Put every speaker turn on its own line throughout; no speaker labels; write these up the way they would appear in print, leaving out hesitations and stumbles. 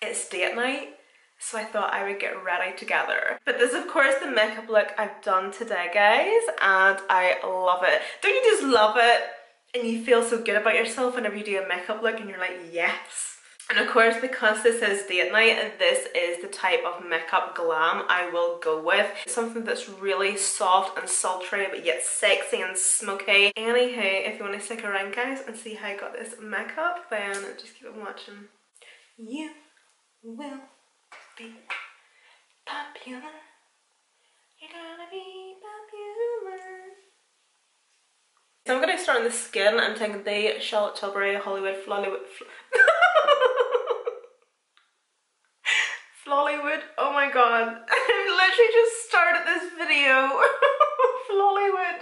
it's date night, so I thought I would get ready together. But this is of course the makeup look I've done today, guys, and I love it. Don't you just love it? And you feel so good about yourself whenever you do a makeup look and you're like, yes. And of course, because this is date night, and this is the type of makeup glam I will go with. Something that's really soft and sultry, but yet sexy and smoky. Anywho, if you want to stick around, guys, and see how I got this makeup, then just keep on watching. You will be popular. You're gonna be popular. So I'm going to start on the skin. I'm taking the Charlotte Tilbury Hollywood Flollywood. Oh my god. I've literally just started this video. Flollywood.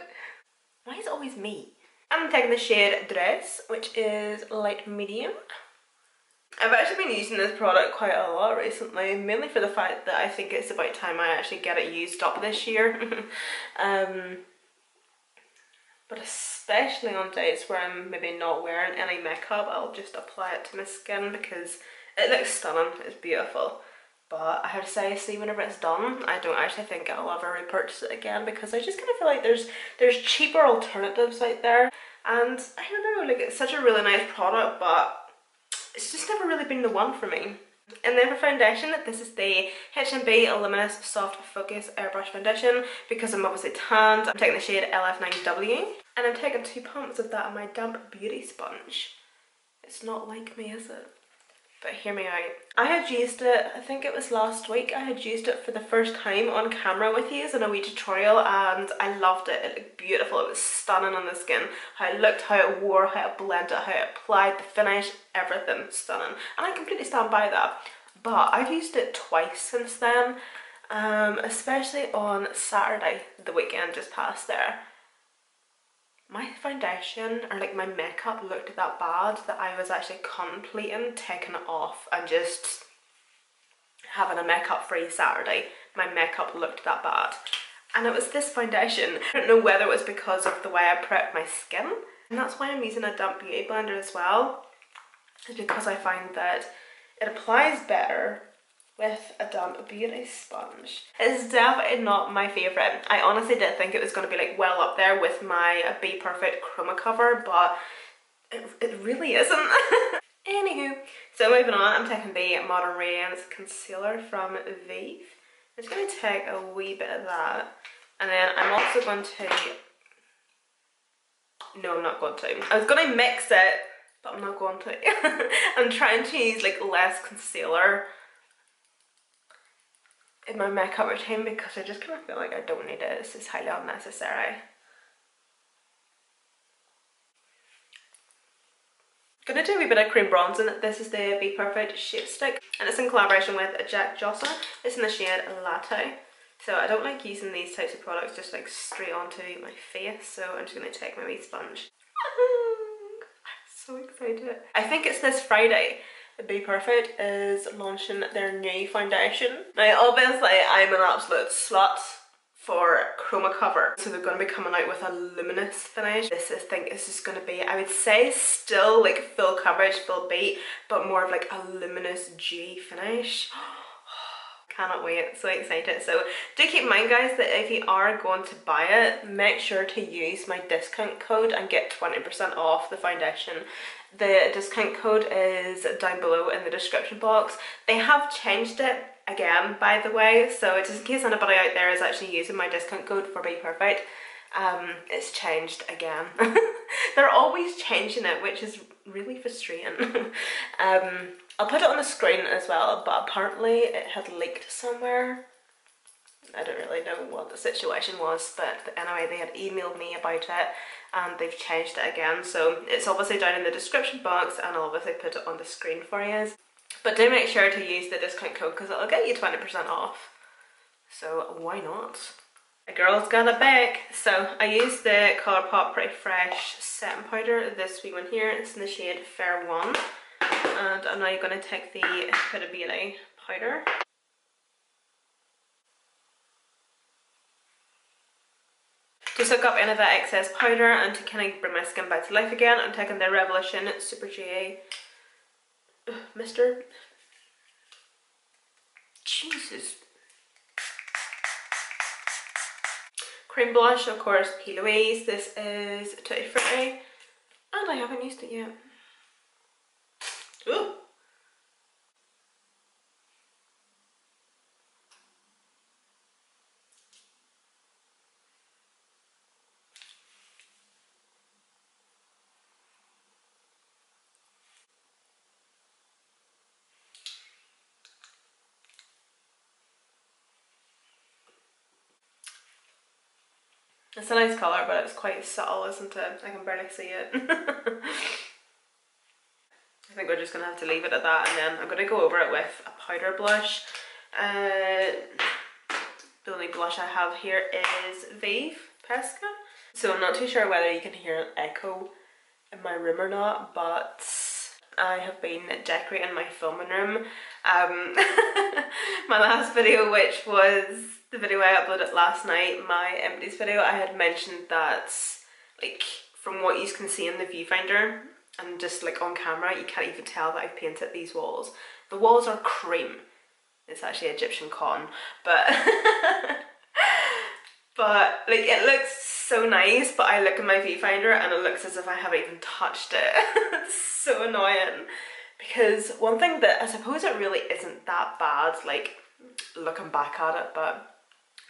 Why is it always me? I'm taking the shade Dress, which is light medium. I've actually been using this product quite a lot recently, mainly for the fact that I think it's about time I actually get it used up this year. But especially on days where I'm maybe not wearing any makeup, I'll just apply it to my skin because it looks stunning, it's beautiful. But I have to say, see, whenever it's done, I don't actually think I'll ever repurchase it again because I just kind of feel like there's cheaper alternatives out there. And I don't know, like, it's such a really nice product, but it's just never really been the one for me. And then for foundation, this is the H&B Luminous Soft Focus Airbrush Foundation because I'm obviously tanned. I'm taking the shade LF9W and I'm taking 2 pumps of that on my damp beauty sponge. It's not like me, is it? But hear me out. I had used it, I think it was last week, I had used it for the first time on camera with you in a wee tutorial, and I loved it. It looked beautiful, it was stunning on the skin. How it looked, how it wore, how it blended, how it applied, the finish, everything stunning. And I completely stand by that. But I've used it twice since then, especially on Saturday, the weekend just passed there. My foundation, or like my makeup, looked that bad that I was actually contemplating taking it off and just having a makeup free Saturday. My makeup looked that bad. And it was this foundation. I don't know whether it was because of the way I prepped my skin. And that's why I'm using a damp beauty blender as well. It's because I find that it applies better with a damp beauty sponge. It's definitely not my favourite. I honestly did think it was going to be like well up there with my Be Perfect Chroma Cover, but it really isn't. Anywho, so moving on, I'm taking the Modern Radiance Concealer from Vive. I'm just going to take a wee bit of that, and then I'm also going to... No, I'm not going to. I was going to mix it, but I'm not going to. I'm trying to use like less concealer in my makeup routine because I just kind of feel like I don't need it. It's highly unnecessary. Gonna do a wee bit of cream bronzing. This is the Be Perfect Shape Stick and it's in collaboration with Jack Johnson. It's in the shade Latte. So I don't like using these types of products just like straight onto my face, so I'm just gonna take my wee sponge. I'm so excited. I think it's this Friday. Be Perfect is launching their new foundation. Now obviously I'm an absolute slut for chroma cover, so they're going to be coming out with a luminous finish. This I think is just going to be, I would say, still like full coverage, full beat, but more of like a luminous dewy finish. Cannot wait, so excited. So do keep in mind, guys, that if you are going to buy it, make sure to use my discount code and get 20% off the foundation. The discount code is down below in the description box. They have changed it again, by the way, so just in case anybody out there is actually using my discount code for Be Perfect, it's changed again. They're always changing it, which is really frustrating. I'll put it on the screen as well, but apparently it had leaked somewhere. I don't really know what the situation was, but anyway, they had emailed me about it and they've changed it again. So it's obviously down in the description box and I'll obviously put it on the screen for you. But do make sure to use the discount code because it'll get you 20% off. So why not? A girl's got a bag. So I used the Colourpop Pretty Fresh setting powder, this wee one here. It's in the shade Fair 1. And I'm now going to take the Huda Beauty powder. To soak up any of that excess powder and to kind of bring my skin back to life again, I'm taking the Revolution Super Dewy Mr. Jesus. Cream blush, of course, P. Louise. This is Tutti Frutti, and I haven't used it yet. Ooh. It's a nice colour, but it's quite subtle, isn't it? I can barely see it. I think we're just going to have to leave it at that, and then I'm going to go over it with a powder blush. The only blush I have here is Vive Pesca. So I'm not too sure whether you can hear an echo in my room or not, but I have been decorating my filming room. My last video, which was the video I uploaded last night, my empties video, I had mentioned that, like, from what you can see in the viewfinder and just like on camera, you can't even tell that I've painted these walls. The walls are cream. It's actually Egyptian cotton, but but like it looks so nice, but I look in my viewfinder and it looks as if I haven't even touched it. It's so annoying, because one thing that I suppose it really isn't that bad, like looking back at it, but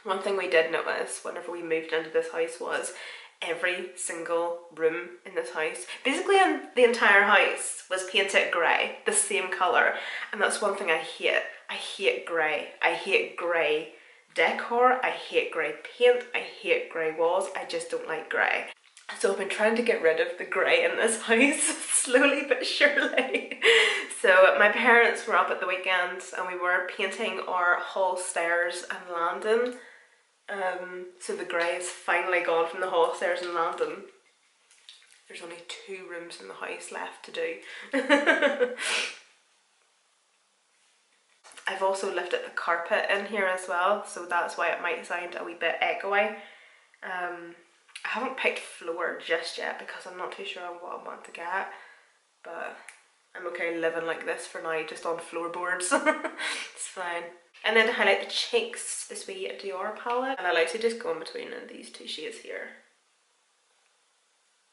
one thing we did notice whenever we moved into this house was every single room in this house, basically in the entire house, was painted grey, the same colour, and that's one thing I hate. I hate grey. I hate grey decor, I hate grey paint, I hate grey walls, I just don't like grey. So I've been trying to get rid of the grey in this house, slowly but surely. So my parents were up at the weekend and we were painting our hall stairs and landing. So the grey is finally gone from the hall stairs and landing. There's only 2 rooms in the house left to do. I've also lifted the carpet in here as well, so that's why it might sound a wee bit echoey. I haven't picked floor just yet because I'm not too sure on what I want to get, but I'm okay living like this for now, just on floorboards. It's fine. And then to highlight the cheeks, this wee Dior palette, and I like to just go in between these 2 shades here.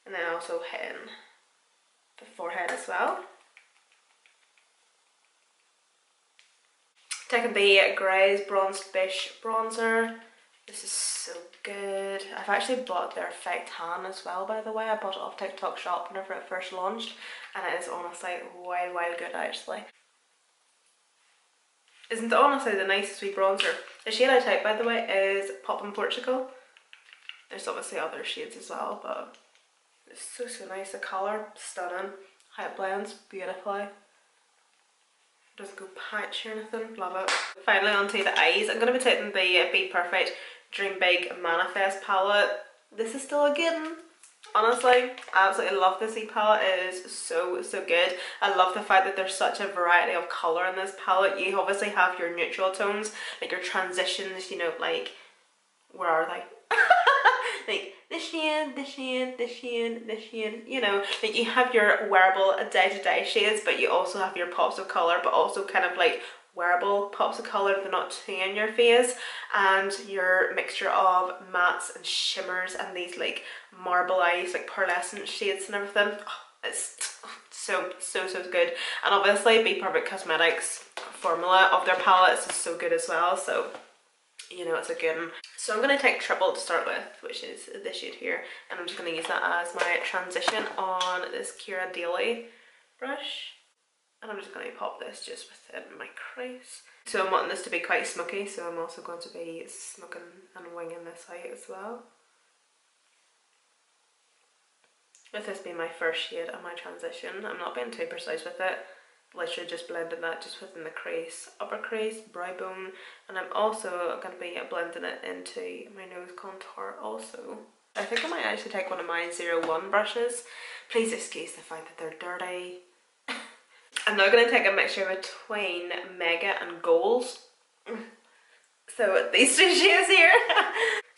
And then also hitting the forehead as well. Taking the Grey's Bronzed Bish bronzer. This is so good. I've actually bought their Effect Tan as well, by the way. I bought it off TikTok shop whenever it first launched, and it is honestly wild good actually. Isn't it honestly the nicest wee bronzer? The shade I type, by the way, is Pop in Portugal. There's obviously other shades as well, but it's so nice. The colour, stunning. How it blends beautifully. Doesn't go patchy or anything, love it. Finally onto the eyes. I'm going to be taking the Be Perfect Dream Big Manifest palette. This is still a good one. Honestly, I absolutely love this palette. It is so good. I love the fact that there's such a variety of colour in this palette. You obviously have your neutral tones, like your transitions, you know, like, where are they? Like this shade, this shade, this shade, this shade, you know, like you have your wearable day-to-day shades, but you also have your pops of colour, but also kind of like wearable pops of colour, they're not too in your face, and your mixture of mattes and shimmers and these like marble eyes, like pearlescent shades and everything. Oh, it's so good. And obviously Be Perfect Cosmetics formula of their palettes is so good as well, so you know it's a good one. So I'm going to take Triple to start with, which is this shade here, and I'm just going to use that as my transition on this Kira Daily brush. And I'm just going to pop this just within my crease. So I'm wanting this to be quite smoky, so I'm also going to be smoking and winging this out as well. With this being my first shade of my transition, I'm not being too precise with it. Literally just blending that just within the crease, upper crease, brow bone, and I'm also going to be blending it into my nose contour also. I think I might actually take one of my 01 brushes. Please excuse the fact that they're dirty. I'm now going to take a mixture between Mega and Goals. So these 2 shades here.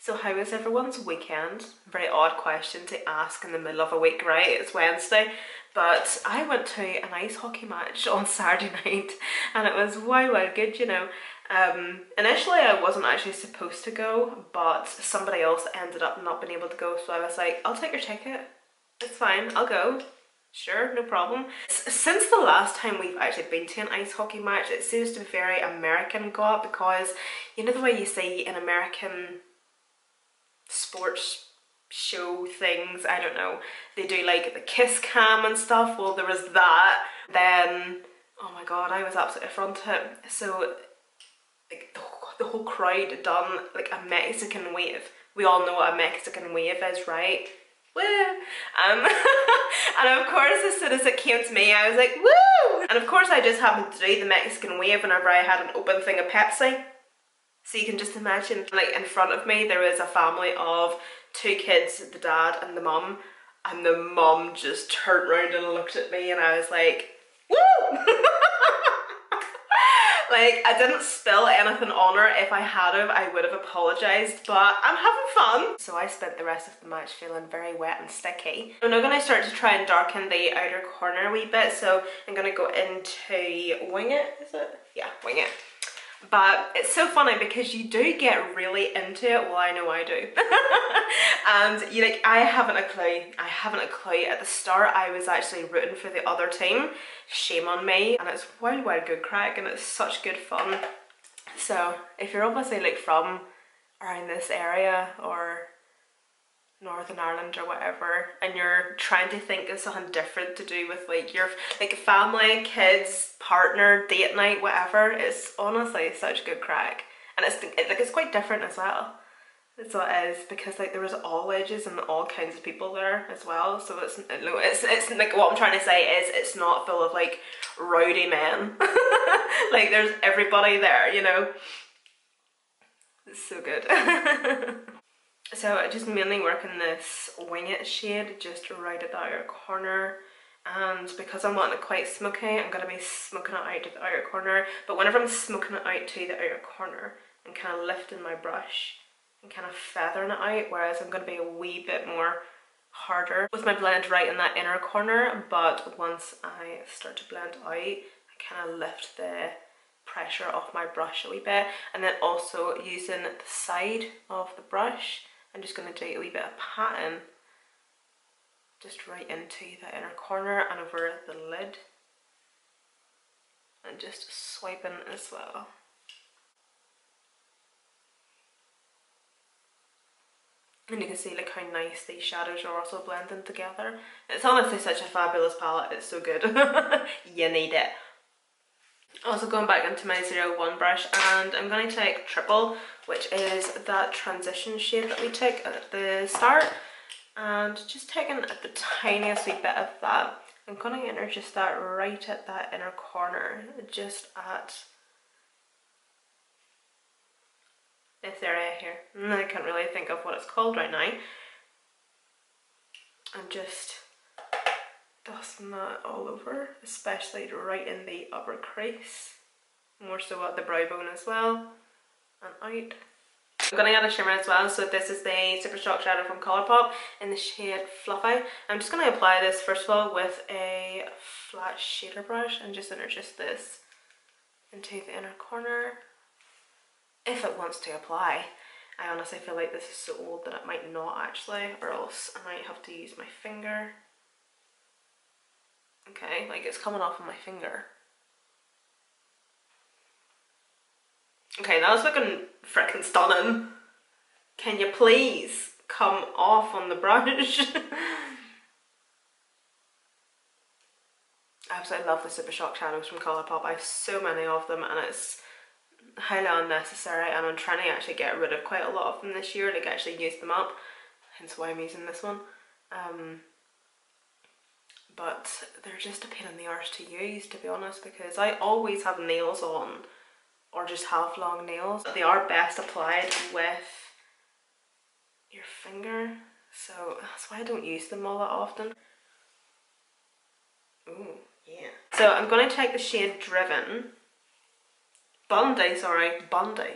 So how was everyone's weekend? Very odd question to ask in the middle of a week, right? It's Wednesday. But I went to an ice hockey match on Saturday night and it was wild good, you know. Initially I wasn't actually supposed to go, but somebody else ended up not being able to go, so I was like, I'll take your ticket. It's fine, I'll go. Sure, no problem. Since the last time we've actually been to an ice hockey match, it seems to be very American got, because you know the way you see in American sports show things, I don't know, they do like the kiss cam and stuff. Well, there was that. Then, oh my god, I was absolutely affronted. So like the whole crowd done like a Mexican wave. We all know what a Mexican wave is, right? Woo! And of course, as soon as it came to me, I was like, woo! And of course I just happened to do the Mexican wave whenever I had an open thing of Pepsi. So you can just imagine, like in front of me there was a family of 2 kids, the dad and the mum, and the mum just turned around and looked at me, and I was like, woo! Like, I didn't spill anything on her. If I had have, I would have apologised, but I'm having fun. So I spent the rest of the match feeling very wet and sticky. I'm now going to start to try and darken the outer corner a wee bit, so I'm going to go into Wing It, is it? Yeah, Wing It. But it's so funny because you do get really into it. Well, I know I do. And you like, I haven't a clue. I haven't a clue. At the start, I was actually rooting for the other team. Shame on me. And it's wild, wild good crack, and it's such good fun. So if you're obviously like from around this area or Northern Ireland or whatever, and you're trying to think of something different to do with like your like family, kids, partner, date night, whatever, it's honestly such good crack. And it's quite different as well. So it is, because like there was all ages and all kinds of people there as well. So it's like, what I'm trying to say is it's not full of like rowdy men. Like there's everybody there, you know. It's so good. So I just mainly work in this Wing It shade, just right at the outer corner. And because I'm wanting it quite smoky, I'm going to be smoking it out to the outer corner. But whenever I'm smoking it out to the outer corner, I'm kind of lifting my brush and kind of feathering it out, whereas I'm going to be a wee bit more harder with my blend right in that inner corner. But once I start to blend out, I kind of lift the pressure off my brush a wee bit. And then also using the side of the brush, I'm just going to do a wee bit of patting just right into the inner corner and over the lid, and just swiping as well. And you can see like how nice these shadows are also blending together. It's honestly such a fabulous palette, it's so good. You need it. Also going back into my 01 brush, and I'm going to take Triple, which is that transition shade that we took at the start, and just taking the tiniest wee bit of that. I'm going to enter just that right at that inner corner, just at this area here. I can't really think of what it's called right now. I'm just dusting that all over, especially right in the upper crease, more so at the brow bone as well, and out. I'm going to add a shimmer as well, so this is the Super Shock Shadow from Colourpop in the shade Fluffy. I'm just going to apply this first of all with a flat shader brush and just introduce this into the inner corner, if it wants to apply. I honestly feel like this is so old that it might not actually, or else I might have to use my finger. Okay, like it's coming off of my finger. Okay, that was looking freaking stunning. Can you please come off on the brush? I absolutely love the Super Shock shadows from Colourpop. I have so many of them, and it's highly unnecessary, and I'm trying to actually get rid of quite a lot of them this year, like actually use them up, hence why I'm using this one. But they're just a pain in the arse to use, to be honest, because I always have nails on, or just have long nails. They are best applied with your finger, so that's why I don't use them all that often. Ooh, yeah. So I'm going to take the shade Driven. Bundy, sorry, Bundy.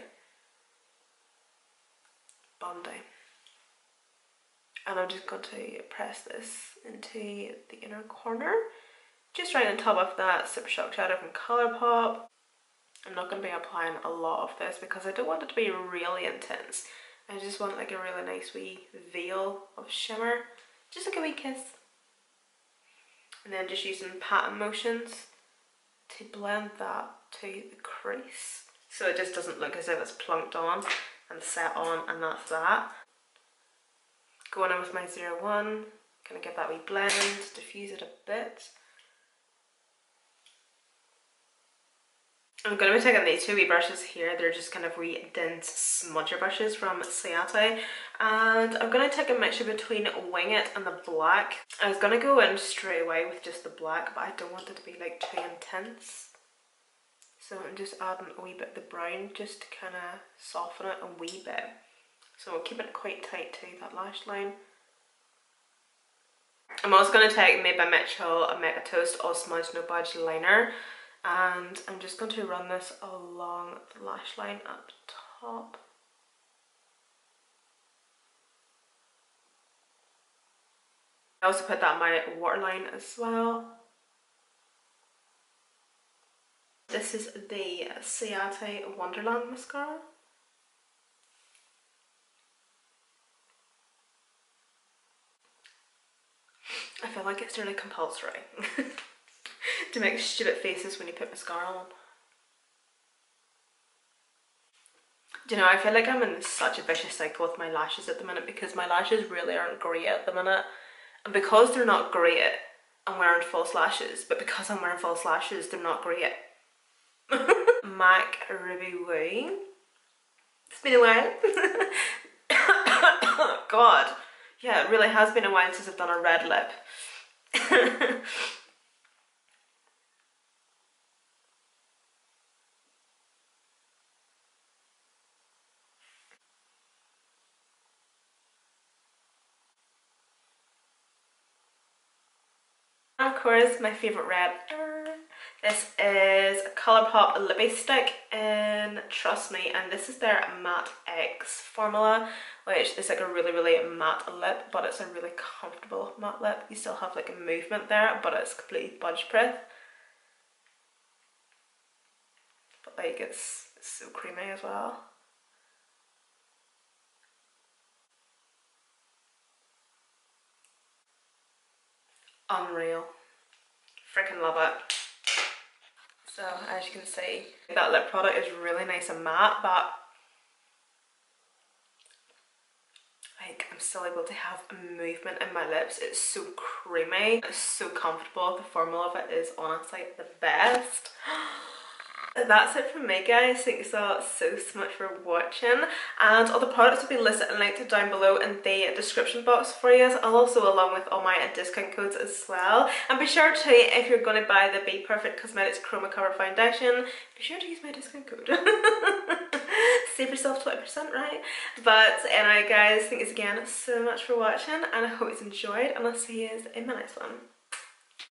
And I'm just going to press this into the inner corner, just right on top of that Super Shock shadow from Colourpop. I'm not going to be applying a lot of this because I don't want it to be really intense. I just want like a really nice wee veil of shimmer, just like a wee kiss. And then just using pattern motions to blend that to the crease, so it just doesn't look as if it's plunked on and set on, and that's that. Going in with my 01, gonna give that wee blend, diffuse it a bit. I'm going to be taking these two wee brushes here. They're just kind of wee dense smudger brushes from Ciate, and I'm going to take a mixture between Wing It and the black. I was going to go in straight away with just the black, but I don't want it to be like too intense. So I'm just adding a wee bit of the brown just to kind of soften it a wee bit. So we'll keep it quite tight to that lash line. I'm also going to take Made by Mitchell a Make a Toast All Smudge No Budge liner. And I'm just going to run this along the lash line at the top. I also put that in my waterline as well. This is the Ciate Wonderland mascara. I feel like it's really compulsory to make stupid faces when you put mascara on. Do you know, I feel like I'm in such a vicious cycle with my lashes at the minute because my lashes really aren't great at the minute. And because they're not great, I'm wearing false lashes. But because I'm wearing false lashes, they're not great. MAC Ruby Woo. It's been a while. God. Yeah, it really has been a while since I've done a red lip. Of course, my favourite red. This is a Colourpop Lippy Stick in Trust Me, and this is their Matte X formula, which is like a really, really matte lip, but it's a really comfortable matte lip. You still have like a movement there, but it's completely budge proof. But like it's so creamy as well. Unreal. Freaking love it. So as you can see, that lip product is really nice and matte, but like I'm still able to have movement in my lips. It's so creamy, it's so comfortable. The formula of it is honestly the best. That's it from me, guys. Thank you so much for watching, and all the products will be listed and linked down below in the description box for you. I'll also along with all my discount codes as well. And be sure to, if you're going to buy the Be Perfect Cosmetics Chroma Cover Foundation, be sure to use my discount code. Save yourself 20%, right? But anyway, guys, thanks again so much for watching, and I hope you enjoyed, and I'll see you in my next one.